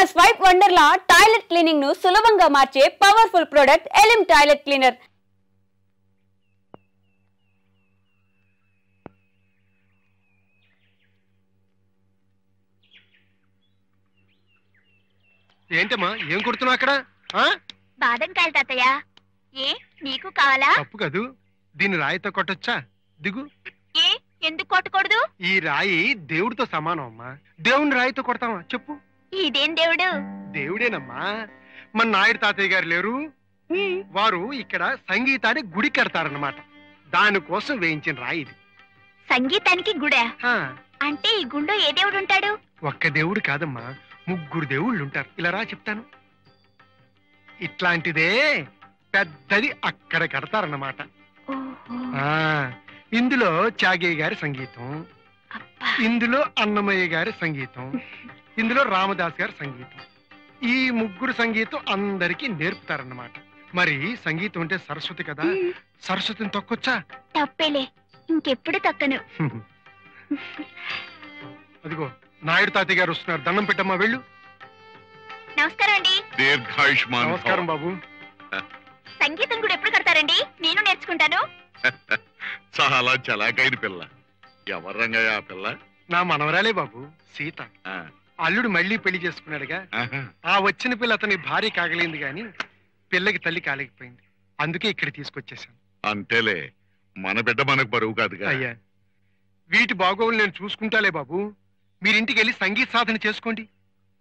మన swipe Wonderla toilet cleaning ను సులభంగా మార్చే పవర్ఫుల్ ప్రొడక్ట్ ఎలిమ్ టాయిలెట్ క్లీనర్. ఏంటమ్మా ఏం కుడుతున్నావు అక్కడ? బాదం కాయలు తాతయ్య. ఏ నీకు కావాలా? తప్పు కదూ, దీన్ని రాయితో కొట్టొచ్చా? దిగు. ఏ ఎందుకు కొట్టకూడదు? ఈ రాయి దేవుడితో సమానం అమ్మా. దేవుని రాయితో కొడతావా చెప్పు? ఇదేం దేవుడు? దేవుడేనమ్మా. మన నాయుడు తాతయ్య గారు లేరు, వారు ఇక్కడ సంగీతాన్ని గుడి కడతారన్నమాట. దానికోసం వేయించిన రాయి ఇది. సంగీతానికి గుడా? అంటే ఈ గుండె ఏ దేవుడు ఉంటాడు? ఒక్క దేవుడు కాదమ్మా, ముగ్గురు దేవుళ్ళు ఉంటారు. ఇలా రా చెప్తాను. ఇట్లాంటిదే పెద్దది అక్కడ కడతారన్నమాట. ఇందులో త్యాగయ్య గారి సంగీతం, ఇందులో అన్నమయ్య గారి సంగీతం, ఇందులో రామదాస్ గారి సంగీతం. ఈ ముగ్గురు సంగీతం అందరికీ నేర్పుతారన్నమాట. మరి సంగీతం అంటే సరస్వతి కదా, సరస్వతిని తొక్కొచ్చా? తప్పేలే, ఇంకెప్పుడు తక్కను. అదిగో నాయుడు తాతయ్య గారు వస్తున్నారు, దండం పెట్టమ్మా వెళ్ళు. నమస్కారం అండి. దీర్ఘాయుష్మాన్. నమస్కారం బాబు. సంగీతం కూడా ఎప్పుడు కడతారండి? నేను నేర్చుకుంటాను. చాలా చలాకైన పిల్ల. ఎవరు రంగయ్య ఆ పిల్ల? నా మనవరాలే బాబు, సీత. అల్లుడు మళ్ళీ పెళ్లి చేసుకున్నాడుగా, ఆ వచ్చిన పిల్ల అతని భార్య కాగలింది గాని పిల్లకి తల్లి కాలేకపోయింది. అందుకే ఇక్కడ తీసుకొచ్చేసాను. అంతేలే, మన బిడ్డ మనకు బరువు కాదుగా. అయ్యా, వీటి బాగోగులు నేను చూసుకుంటాలే బాబు. మీరింటికి వెళ్ళి సంగీత సాధన చేసుకోండి.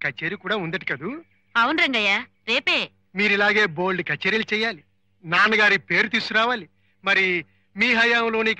కచేరీ కూడా ఉందట కదూ? అవును రంగయ్య, రేపే. మీరిలాగే బోల్డ్ కచేరీలు చేయాలి, నాన్నగారి పేరు తీసుకురావాలి. మరి మీ హయాంలోని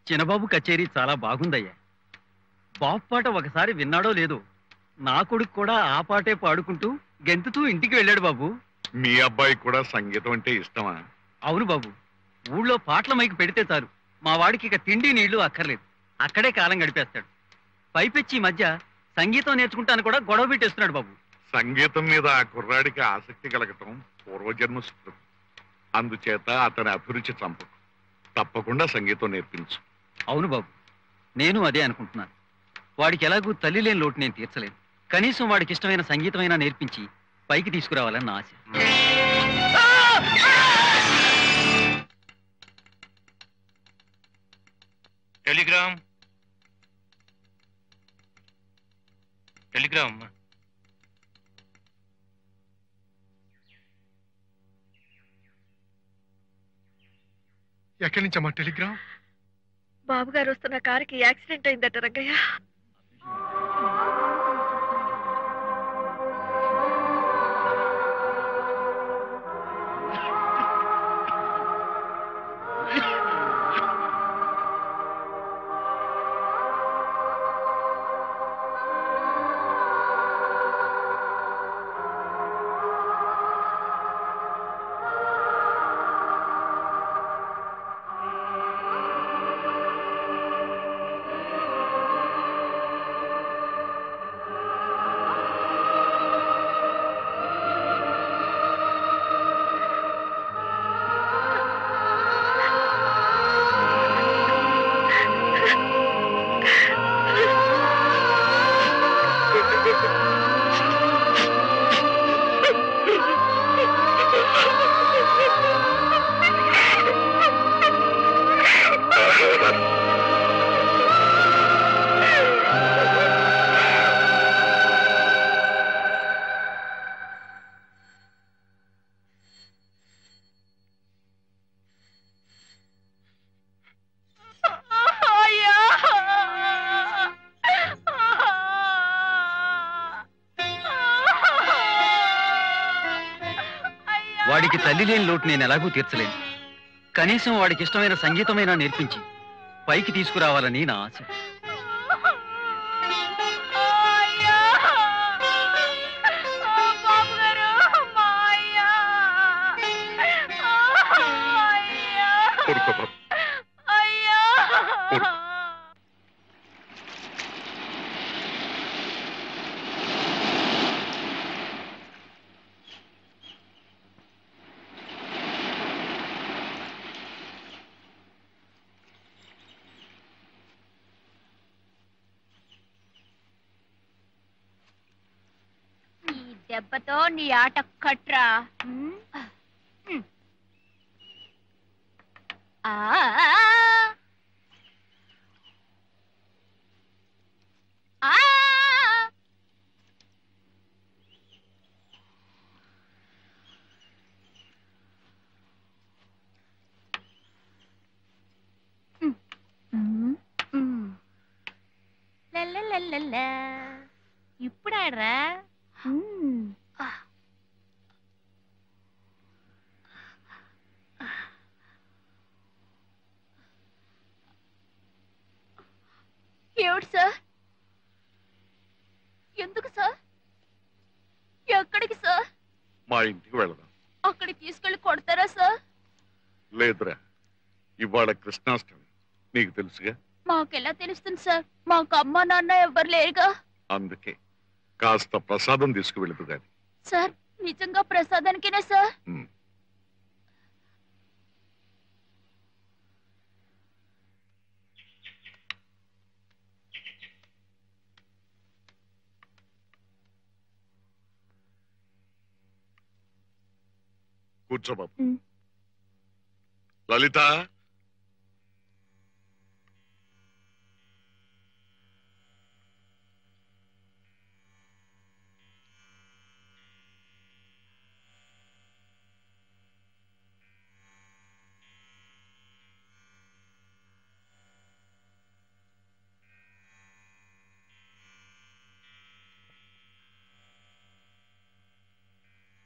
చిన్నబాబు కచేరీ చాలా బాగుందయ్యా. బాబు పాట ఒకసారి విన్నాడో లేదో, నా కొడుకు కూడా ఆ పాటే పాడుకుంటూ గెంతుతూ ఇంటికి వెళ్ళాడు బాబు. మీ అబ్బాయి కూడా సంగీతం అంటే ఇష్టమా? అవును బాబు, ఊళ్ళో పాటల మైకి పెడితే చాలు, మా వాడికి ఇక తిండి నీళ్లు అక్కర్లేదు, అక్కడే కాలం గడిపేస్తాడు. పైపెచ్చి ఈ మధ్య సంగీతం నేర్చుకుంటాను కూడా గొడవ పెట్టేస్తున్నాడు బాబు. సంగీతం మీద ఆ కుర్రాడికి ఆసక్తి కలగటం పూర్వజన్మ సుకృతం. అందుచేత అతని అభిరుచి చంపకు. తప్పకుండా సంగీతం నేర్పించు. అవును బాబు, నేను అదే అనుకుంటున్నాను. వాడికి ఎలాగూ తల్లి లేని లోటు నేను తీర్చలేను. కనీసం వాడికి ఇష్టమైన సంగీతమైనా నేర్పించి పైకి తీసుకురావాలని నా ఆశ. టెలిగ్రామ్ టెలిగ్రామ్ ఎక్కడి నుంచమ్మా టెలిగ్రామ్? బాబు గారు వస్తున్న కారుకి యాక్సిడెంట్ అయిందట రంగయ్య. వాడికి తల్లి లేని లోటు నేను ఎలాగూ తీర్చలేను. కనీసం వాడికి ఇష్టమైన సంగీతమైనా నేర్పించి పైకి తీసుకురావాలని నా ఆశ. దెబ్బతో నీ ఆట కట్రా. ఇప్పుడు ఆడరా. ఏమిటి సార్? ఎందుకు సార్? ఎక్కడికి సార్? మా ఇంటికి వెళదాం. అక్కడికి తీసుకెళ్లి కొడతారా సార్? లేదురా, ఇవాళ కృష్ణాష్టమి, నీకు తెలుసుగా. మాకెలా తెలుస్తుంది సార్? మాకు అమ్మ నాన్న ఎవ్వరు లేరుగా. అందుకే కాస్త ప్రసాదం తీసుకువెళదు గాని. సార్ నిజంగా ప్రసాదానికేనా సార్? కూర్చో బాబు. లలిత,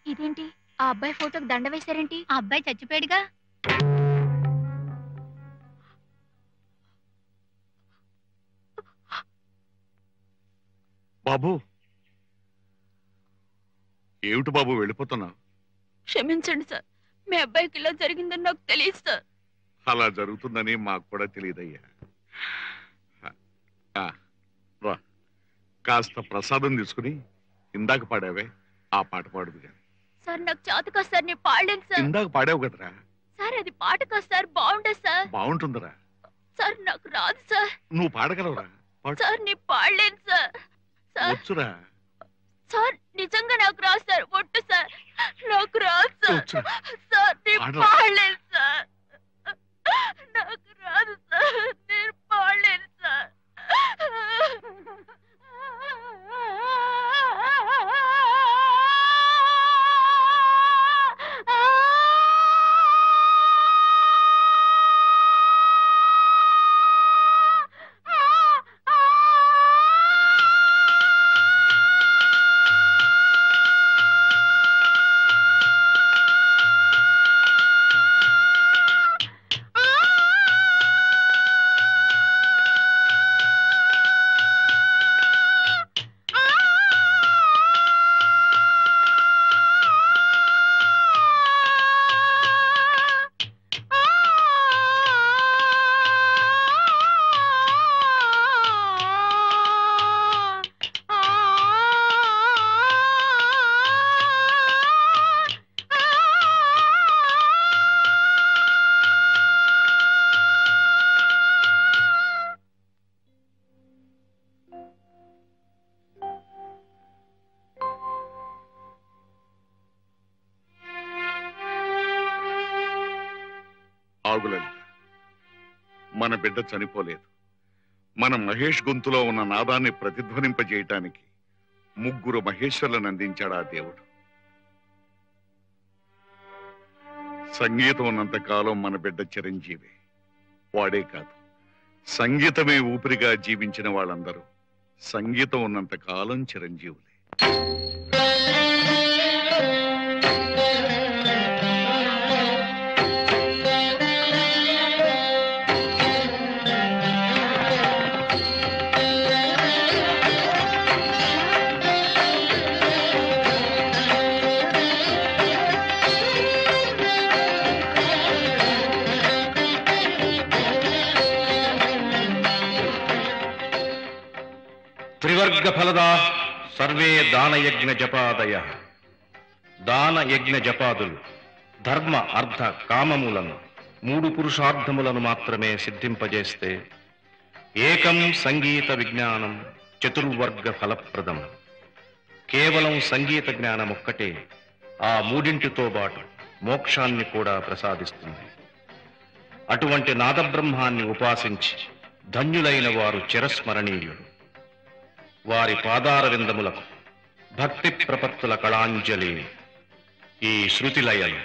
ఇదేంటి? ఆ అబ్బాయి ఫోటోకి దండ వేశారేంటి? ఆ అబ్బాయి చచ్చిపోయాడుగా. బాబు, ఏమిటి బాబు వెళ్ళిపోతున్నావు? క్షమించండి సార్, మీ అబ్బాయికి ఇలా జరిగిందని నాకు తెలియదు సార్. అలా జరుగుతుందని మాకు కూడా తెలియదయ్యా. రా, కాస్త ప్రసాదం తీసుకుని ఇందాక పాడావే ఆ పాట పాడుదు కానీ. సార్ నాకు చేత కాదు సార్, నేను పాడలేను సార్. ఇందాక పాడావు కదరా. సార్ అది పాట కాదు సార్, బాగుండదు సార్. బాగుంటుందిరా. సార్ నాకు రాదు సార్. నువ్వు పాడగలవురా? సార్ నేను పాడలేను సార్. వచ్చురా. సార్ నిజంగా నాకు రాదు సార్, ఒట్టు సార్, నాకు రాదు సార్. సార్ నేను పాడరా. పాడలేను సార్, నాకు రాదు సార్, నేను పాడలేను సార్. ఆగులల్లి, మన బిడ్డ చనిపోలేదు. మన మహేష్ గొంతులో ఉన్న నాదాన్ని ప్రతిధ్వనింపజేయటానికి ముగ్గురు మహేశ్వరులను అందించాడు ఆ దేవుడు. సంగీతం ఉన్నంత కాలం మన బిడ్డ చిరంజీవి. వాడే కాదు, సంగీతమే ఊపిరిగా జీవించిన వాళ్ళందరూ సంగీతం ఉన్నంత కాలం చిరంజీవులే. త్రివర్గ ఫలదా సర్వే దానయజ్ఞ జపాదయ. దాన యజ్ఞ జపాదులు ధర్మ అర్థ కామములను 3 పురుషార్థములను మాత్రమే సిద్ధింపజేస్తే ఏకం సంగీత విజ్ఞానం చతుర్వర్గ ఫలప్రదం. కేవలం సంగీత జ్ఞానం ఒక్కటే ఆ 3ంటితో పాటు మోక్షాన్ని కూడా ప్రసాదిస్తుంది. అటువంటి నాదబ్రహ్మాన్ని ఉపాసించి ధన్యులైన వారు చిరస్మరణీయులు. వారి పాదార విందములకు భక్తి ప్రపత్తుల కళాంజలి ఈ శృతిలయలు.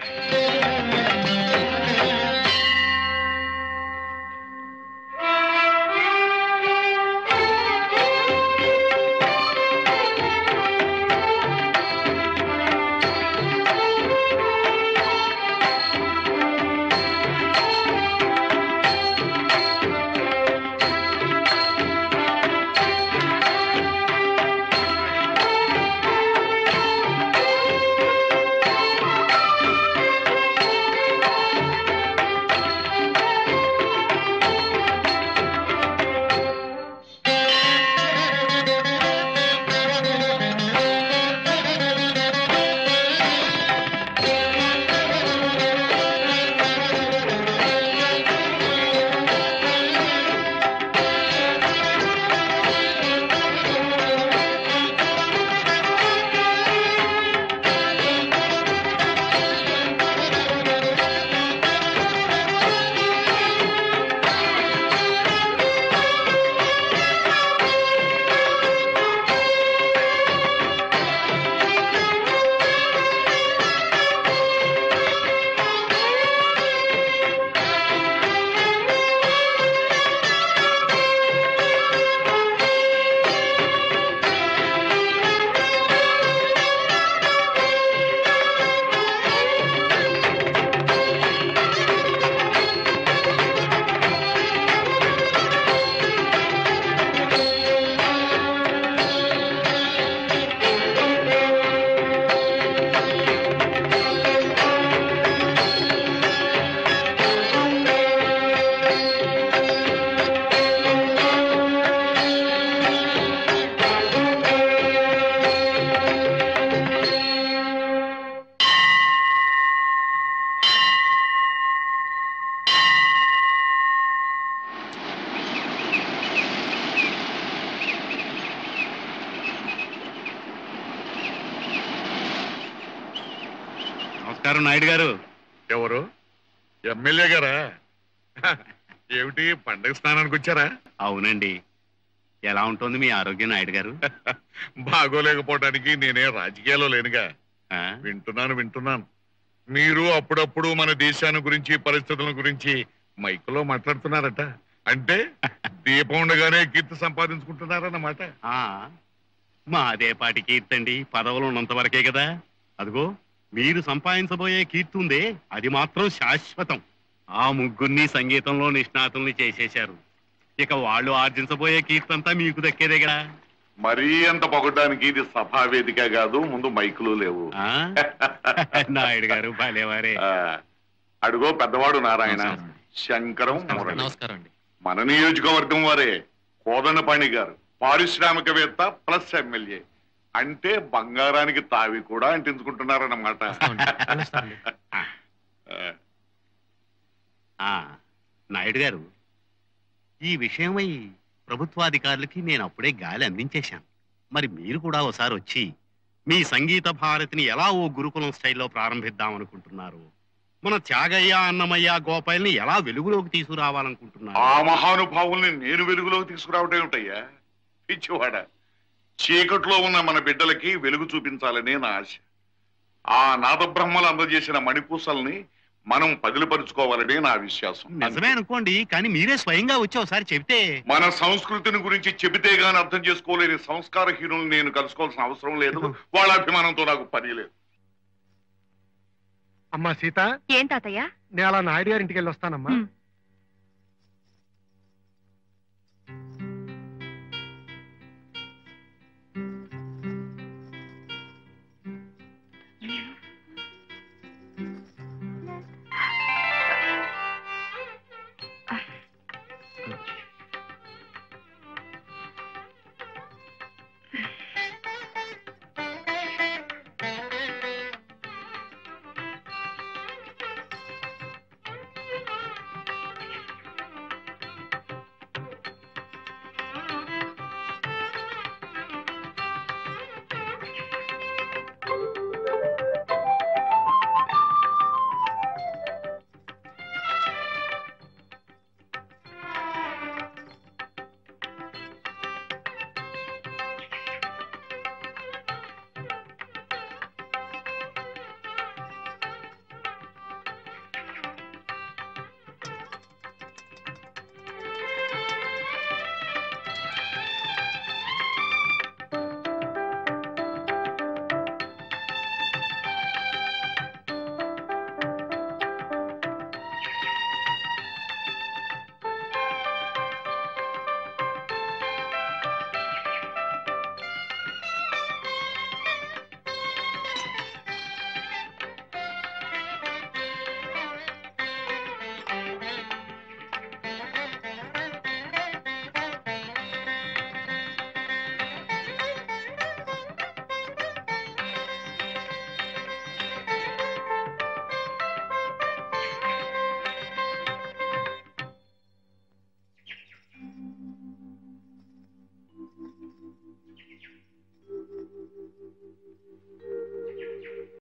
నమస్కారం నాయుడు గారు. ఎవరు? ఎమ్మెల్యే గారా? ఏమిటి పండగ స్నానానికి వచ్చారా? అవునండి. ఎలా ఉంటుంది మీ ఆరోగ్యం నాయుడు గారు? బాగోలేకపోవడానికి నేనే రాజకీయాల్లో లేనుగా. వింటున్నాను. మీరు అప్పుడప్పుడు మన దేశాన్ని గురించి పరిస్థితుల గురించి మైకులో మాట్లాడుతున్నారట. అంటే దీపం ఉండగానే కీర్తి సంపాదించుకుంటున్నారన్నమాట. మాదే పాటి కీర్తి అండి, పదవులు ఉన్నంత వరకే కదా. అదిగో మీరు సంపాదించబోయే కీర్తి ఉందే, అది మాత్రం శాశ్వతం. ఆ ముగ్గురిని సంగీతంలో నిష్ణాతుల్ని చేసేశారు. ఇక వాళ్ళు ఆర్జించబోయే కీర్తి అంతా మీకు దక్కేదే కదా. మరీ అంత పొగడానికి ఇది సభా వేదిక కాదు, ముందు మైకులు లేవు. నాయుడు గారు భలేవారే. అడుగో పెద్దవాడు నారాయణ, శంకరం, నమస్కారం అండి. మన నియోజకవర్గం వారే కోదండపాణి గారు, పారిశ్రామికవేత్త ప్లస్ ఎమ్మెల్యే. అంటే బంగారానికి తావి కూడా అంటించుకుంటున్నారన్నమాట. నాయుడు గారు, ఈ విషయమై ప్రభుత్వాధికారులకి నేను అప్పుడే గాలి అందించేశాను. మరి మీరు కూడా ఒకసారి వచ్చి మీ సంగీత భారతిని ఎలా ఓ గురుకులం స్టైల్లో ప్రారంభిద్దామనుకుంటున్నారు, మన త్యాగయ్య, అన్నమయ్య, గోపాల్ని ఎలా వెలుగులోకి తీసుకురావాలనుకుంటున్నారు? ఆ మహానుభావుల్ని నేను వెలుగులోకి తీసుకురావటం ఏమిటయ్యా పిచ్చివాడ. చీకట్లో ఉన్న మన బిడ్డలకి వెలుగు చూపించాలనే నా ఆశ. ఆ నాదబ్రహ్మలు అందజేసిన మణిపూసల్ని మనం పదిలిపరుచుకోవాలనే నా విశ్వాసం. నిజమే అనుకోండి, కానీ మీరే స్వయంగా వచ్చి ఒకసారి చెబితే. మన సంస్కృతిని గురించి చెబితే గాని అర్థం చేసుకోలేని సంస్కారహీనుల్ని నేను కలుసుకోవాల్సిన అవసరం లేదు. వాళ్ళ అభిమానంతో నాకు పని లేదు. అమ్మా సీత, ఏం తాతయ్య? నేను అలా నాయుడు గారి ఇంటికి వెళ్ళి వస్తానమ్మా.